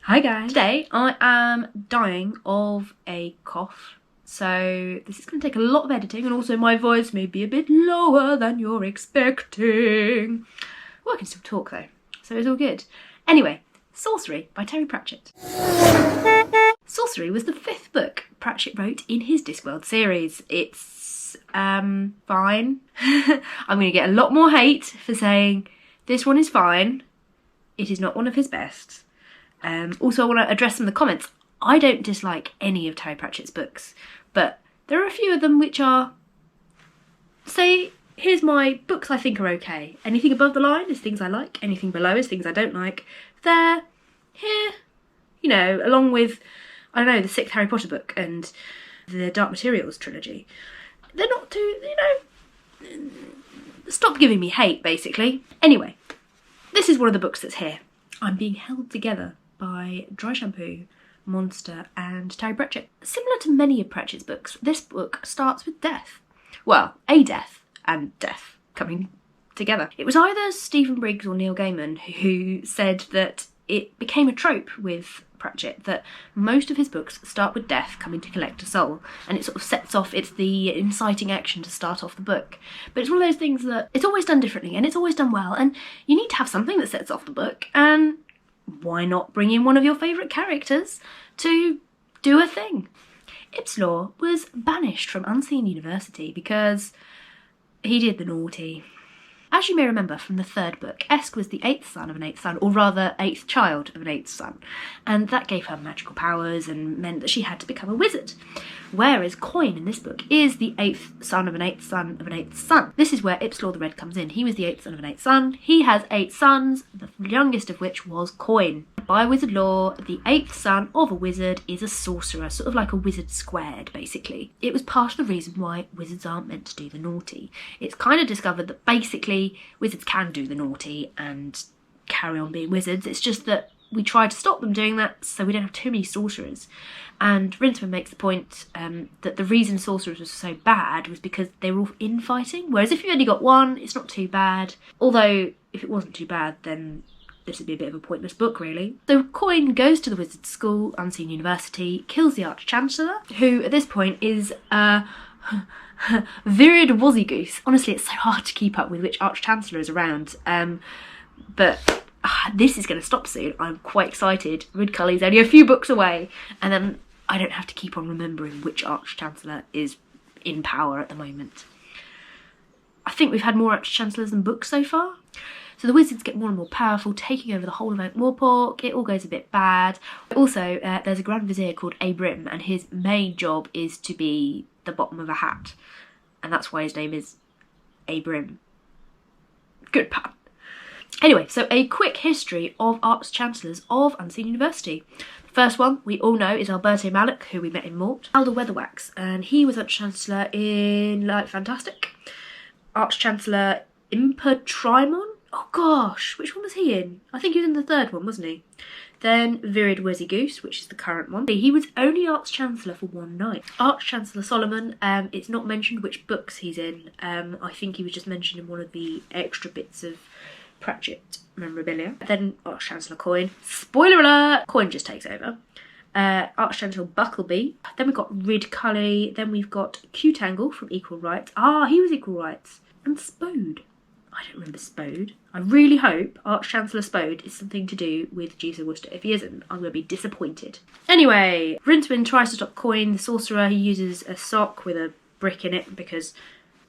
Hi guys! Today I am dying of a cough, so this is going to take a lot of editing, and also my voice may be a bit lower than you're expecting. Well, I can still talk though, so it's all good. Anyway, Sourcery by Terry Pratchett. Sourcery was the 5th book Pratchett wrote in his Discworld series. It's fine. I'm going to get a lot more hate for saying this one is fine. It is not one of his best. Also, I want to address some of the comments. I don't dislike any of Terry Pratchett's books, but there are a few of them which are, say, here's my books I think are okay. Anything above the line is things I like, anything below is things I don't like. There, here, you know, along with, I don't know, the 6th Harry Potter book and the Dark Materials trilogy. They're not too, you know, stop giving me hate, basically. Anyway, this is one of the books that's here. I'm being held together by Dry Shampoo, Monster and Terry Pratchett. Similar to many of Pratchett's books, this book starts with death. Well, a death and death coming together. It was either Stephen Briggs or Neil Gaiman who said that it became a trope with Pratchett that most of his books start with death coming to collect a soul, and it sort of sets off, it's the inciting action to start off the book. But it's one of those things that it's always done differently and it's always done well, and you need to have something that sets off the book, and why not bring in one of your favourite characters to do a thing? Ipslaw was banished from Unseen University because he did the naughty. As you may remember from the 3rd book, Esk was the 8th son of an 8th son, or rather 8th child of an 8th son, and that gave her magical powers and meant that she had to become a wizard. Whereas Coin in this book is the 8th son of an 8th son of an 8th son. This is where Ipslaw the Red comes in. He was the 8th son of an 8th son. He has 8 sons, the youngest of which was Coin. By wizard law, the 8th son of a wizard is a sorcerer, sort of like a wizard squared, basically. It was part of the reason why wizards aren't meant to do the naughty. It's kind of discovered that basically wizards can do the naughty and carry on being wizards. It's just that we try to stop them doing that so we don't have too many sorcerers. And Rincewind makes the point that the reason sorcerers were so bad was because they were all infighting, whereas if you've only got one, it's not too bad. Although, if it wasn't too bad, then this would be a bit of a pointless book, really. So Coin goes to the wizard's school, Unseen University, kills the Arch-Chancellor, who at this point is Virid Wozzygoose. Honestly, it's so hard to keep up with which Arch-Chancellor is around, but this is going to stop soon. I'm quite excited. Ridcully's only a few books away, and then I don't have to keep on remembering which Arch-Chancellor is in power at the moment. I think we've had more Arch-Chancellors than books so far. So the wizards get more and more powerful, taking over the whole of Ankh-Morpork. It all goes a bit bad. Also, there's a Grand Vizier called Abrim, and his main job is to be the bottom of a hat. And that's why his name is Abrim. Good pun. Anyway, so a quick history of Arch-Chancellors of Unseen University. The first one we all know is Alberto Malak, who we met in Mort. Alder Weatherwax, and he was Arch-Chancellor in Light Fantastic. Arch-Chancellor Impertrimon? Oh gosh, which one was he in? I think he was in the 3rd one, wasn't he? Then Virid Wozzygoose, which is the current one. He was only Arch-Chancellor for one night. Arch-Chancellor Solomon, it's not mentioned which books he's in. I think he was just mentioned in one of the extra bits of Pratchett memorabilia. Then Arch-Chancellor Coin. Spoiler alert! Coin just takes over. Arch-Chancellor Buckleby. Then we've got Ridcully. Then we've got Q-Tangle from Equal Rights. Ah, he was Equal Rights. And Spode. I don't remember Spode. I really hope Arch-Chancellor Spode is something to do with Duke of Worcester. If he isn't, I'm going to be disappointed. Anyway, Rincewind tries to stop Coin, the sorcerer. He uses a sock with a brick in it because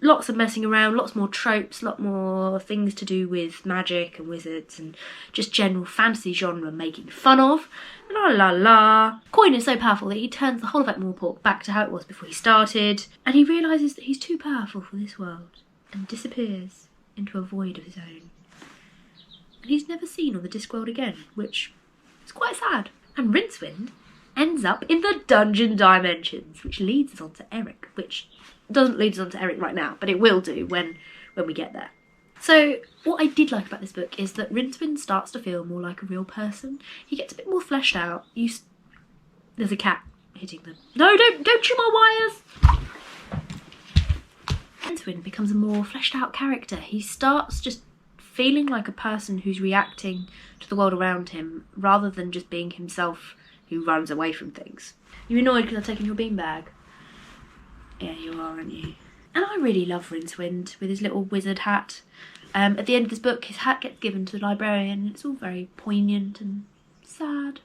lots of messing around, lots more tropes, lot more things to do with magic and wizards and just general fantasy genre making fun of. La la la. Coin is so powerful that he turns the whole of Ankh-Morpork back to how it was before he started, and he realises that he's too powerful for this world and disappears into a void of his own. And he's never seen on the Discworld again, which is quite sad. And Rincewind ends up in the Dungeon Dimensions, which leads us on to Eric, which doesn't lead us on to Eric right now, but it will do when we get there. So what I did like about this book is that Rincewind starts to feel more like a real person. He gets a bit more fleshed out. There's a cat hitting them. No, don't chew my wires! Rincewind becomes a more fleshed out character. He starts just feeling like a person who's reacting to the world around him rather than just being himself who runs away from things. You're annoyed because I've taken your beanbag? Yeah, you are, aren't you? And I really love Rincewind with his little wizard hat. At the end of this book, his hat gets given to the librarian, and it's all very poignant and sad.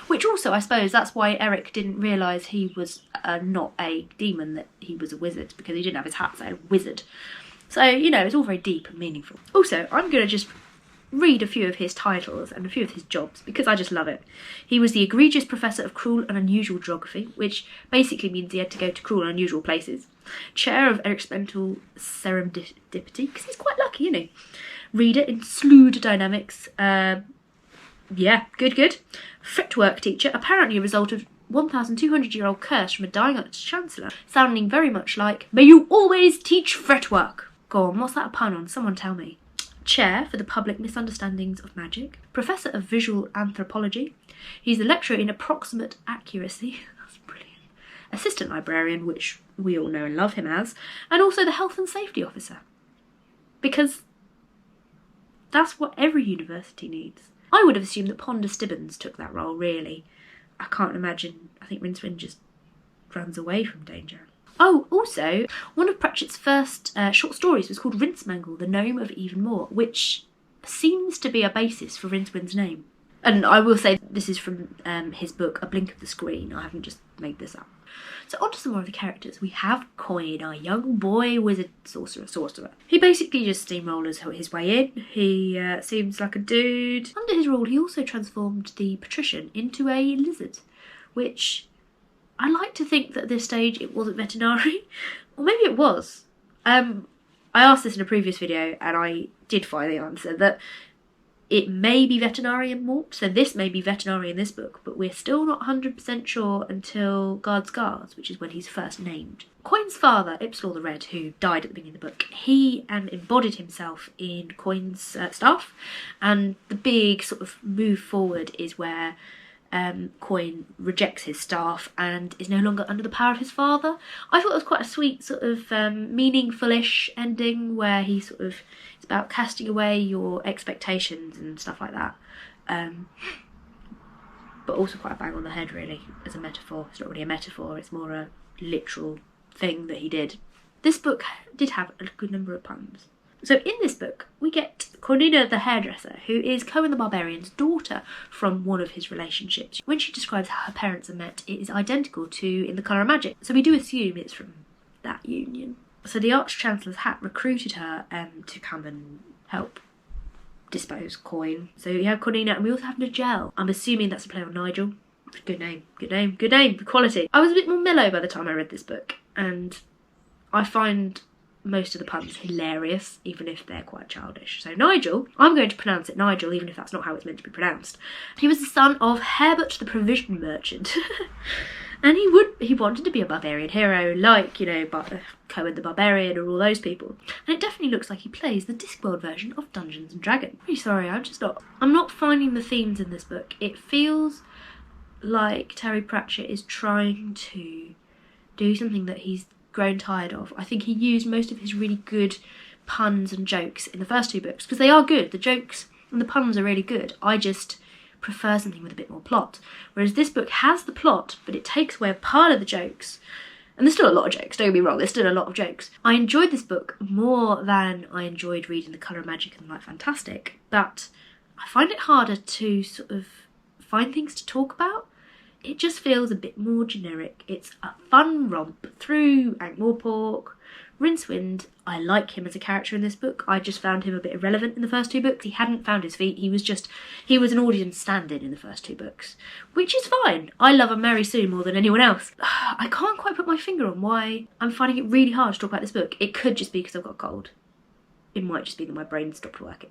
Which also, I suppose, that's why Eric didn't realise he was not a demon, that he was a wizard, because he didn't have his hat say wizard. So, you know, it's all very deep and meaningful. Also, I'm going to just read a few of his titles and a few of his jobs, because I just love it. He was the egregious professor of cruel and unusual geography, which basically means he had to go to cruel and unusual places. Chair of experimental serendipity, because he's quite lucky, isn't he? Reader in slewed dynamics. Yeah, good. Fretwork teacher, apparently a result of 1,200-year-old curse from a dying chancellor, sounding very much like, may you always teach fretwork. Go on, what's that a pun on? Someone tell me. Chair for the Public Misunderstandings of Magic. Professor of Visual Anthropology. He's a lecturer in approximate accuracy. That's brilliant. Assistant librarian, which we all know and love him as. And also the Health and Safety Officer. Because that's what every university needs. I would have assumed that Ponder Stibbons took that role, really. I can't imagine. I think Rincewind just runs away from danger. Oh, also, one of Pratchett's first short stories was called Rincemangle, the Gnome of Evenmore, which seems to be a basis for Rincewind's name. And I will say this is from his book, A Blink of the Screen. I haven't just made this up. So on to some more of the characters. We have Coin, our young boy wizard sorcerer. He basically just steamrollers his way in. He seems like a dude. Under his rule, he also transformed the patrician into a lizard, which I like to think that at this stage it wasn't veterinary, or maybe it was. I asked this in a previous video and I did find the answer, that it may be veterinary in Mort, so this may be veterinary in this book, but we're still not 100% sure until Guard's Guards, which is when he's first named. Coin's father, Ipsilor the Red, who died at the beginning of the book, he embodied himself in Coin's staff, and the big sort of move forward is where Coin rejects his staff and is no longer under the power of his father. I thought it was quite a sweet sort of meaningful-ish ending, where he sort of, it's about casting away your expectations and stuff like that. But also quite a bang on the head, really, as a metaphor. It's not really a metaphor, it's more a literal thing that he did. This book did have a good number of puns. So in this book, we get Cornina the hairdresser, who is Cohen the Barbarian's daughter from one of his relationships. When she describes how her parents are met, it is identical to In the Colour of Magic, so we do assume it's from that union. So the Arch-Chancellor's hat recruited her to come and help dispose Coin. So you have Cornina, and we also have Nigel. I'm assuming that's a play on Nigel. Good name, quality. I was a bit more mellow by the time I read this book, and I find most of the puns hilarious, even if they're quite childish. So Nigel, I'm going to pronounce it Nigel, even if that's not how it's meant to be pronounced. He was the son of Herbert the Provision Merchant. And he wanted to be a barbarian hero, like, you know, Cohen the Barbarian or all those people. And it definitely looks like he plays the Discworld version of Dungeons and Dragons. Really sorry, I'm not finding the themes in this book. It feels like Terry Pratchett is trying to do something that he's grown tired of. I think he used most of his really good puns and jokes in the first two books, because they are good. The jokes and the puns are really good. I just prefer something with a bit more plot. Whereas this book has the plot, but it takes away a part of the jokes. And there's still a lot of jokes, don't get me wrong, there's still a lot of jokes. I enjoyed this book more than I enjoyed reading The Colour of Magic and Light Fantastic, but I find it harder to sort of find things to talk about. It just feels a bit more generic. It's a fun romp through Ankh-Morpork. Rincewind, I like him as a character in this book. I just found him a bit irrelevant in the first two books. He hadn't found his feet. He was an audience stand-in in the first two books, which is fine. I love a Mary Sue more than anyone else. I can't quite put my finger on why I'm finding it really hard to talk about this book. It could just be because I've got a cold. It might just be that my brain stopped working.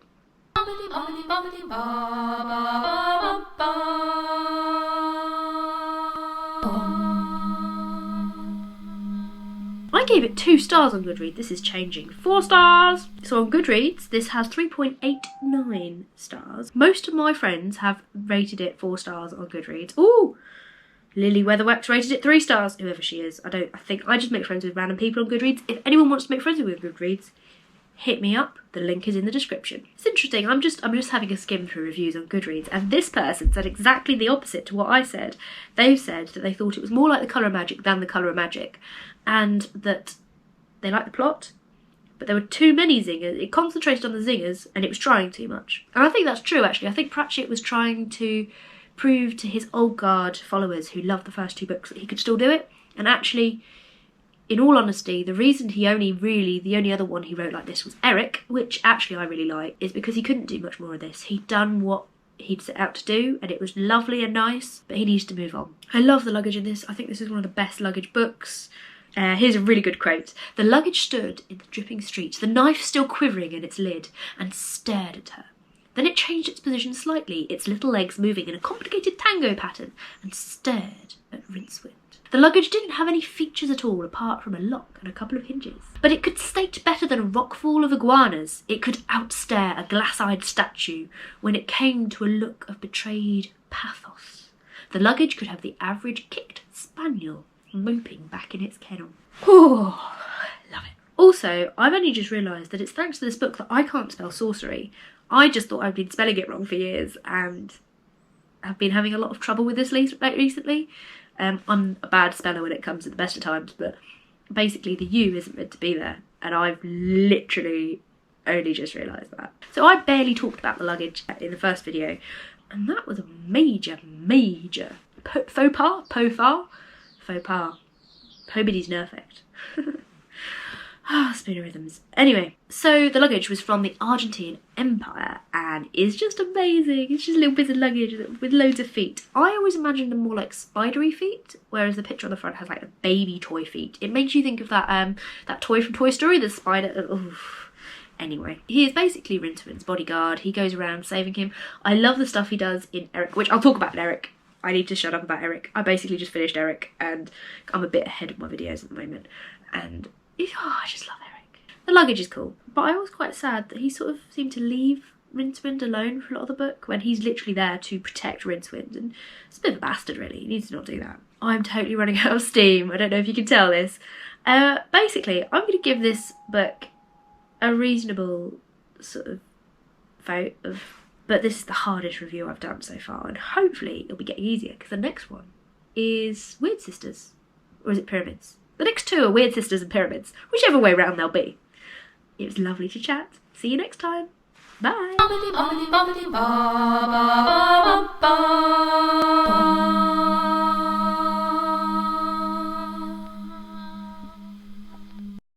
I gave it 2 stars on Goodreads. This is changing. 4 stars! So on Goodreads, this has 3.89 stars. Most of my friends have rated it 4 stars on Goodreads. Ooh! Lily Weatherwax rated it 3 stars, whoever she is. I just make friends with random people on Goodreads. If anyone wants to make friends with me on Goodreads, hit me up. The link is in the description. It's interesting, I'm just having a skim through reviews on Goodreads, and this person said exactly the opposite to what I said. They said that they thought it was more like The Colour of Magic than The Colour of Magic, and that they liked the plot, but there were too many zingers. It concentrated on the zingers, and it was trying too much. And I think that's true, actually. I think Pratchett was trying to prove to his old guard followers who loved the first 2 books that he could still do it, and actually, in all honesty, the reason the only other one he wrote like this was Eric, which actually I really like, is because he couldn't do much more of this. He'd done what he'd set out to do, and it was lovely and nice, but he needs to move on. I love the luggage in this. I think this is one of the best luggage books. Here's a really good quote. "The luggage stood in the dripping street, the knife still quivering in its lid, and stared at her. Then it changed its position slightly, its little legs moving in a complicated tango pattern, and stared at Rincewind. The luggage didn't have any features at all apart from a lock and a couple of hinges. But it could state better than a rockfall of iguanas. It could outstare a glass-eyed statue when it came to a look of betrayed pathos. The luggage could have the average kicked spaniel moping back in its kennel." Oh, love it. Also, I've only just realised that it's thanks to this book that I can't spell sorcery. I just thought I'd been spelling it wrong for years, and I've been having a lot of trouble with this recently. I'm a bad speller when it comes to the best of times, but basically the U isn't meant to be there, and I've literally only just realised that. So I barely talked about the luggage in the first video, and that was a major faux pas. Hobity's nerfect. Spooner rhythms. Anyway, so the luggage was from the Argentine Empire and is just amazing. It's just little bits of luggage with loads of feet. I always imagined them more like spidery feet, whereas the picture on the front has like a baby toy feet. It makes you think of that toy from Toy Story, the spider. Oof. Anyway, he is basically Rincewind's bodyguard. He goes around saving him. I love the stuff he does in Eric, which I'll talk about in Eric. I need to shut up about Eric. I basically just finished Eric and I'm a bit ahead of my videos at the moment. And I just love Eric. The luggage is cool, but I was quite sad that he sort of seemed to leave Rincewind alone for a lot of the book when he's literally there to protect Rincewind, and it's a bit of a bastard really. He needs to not do that. I'm totally running out of steam. I don't know if you can tell this. Basically, I'm going to give this book a reasonable sort of vote of, but this is the hardest review I've done so far, and hopefully it'll be getting easier because the next one is Weird Sisters, or is it Pyramids? The next 2 are Weird Sisters and Pyramids, whichever way round they'll be. It was lovely to chat. See you next time. Bye.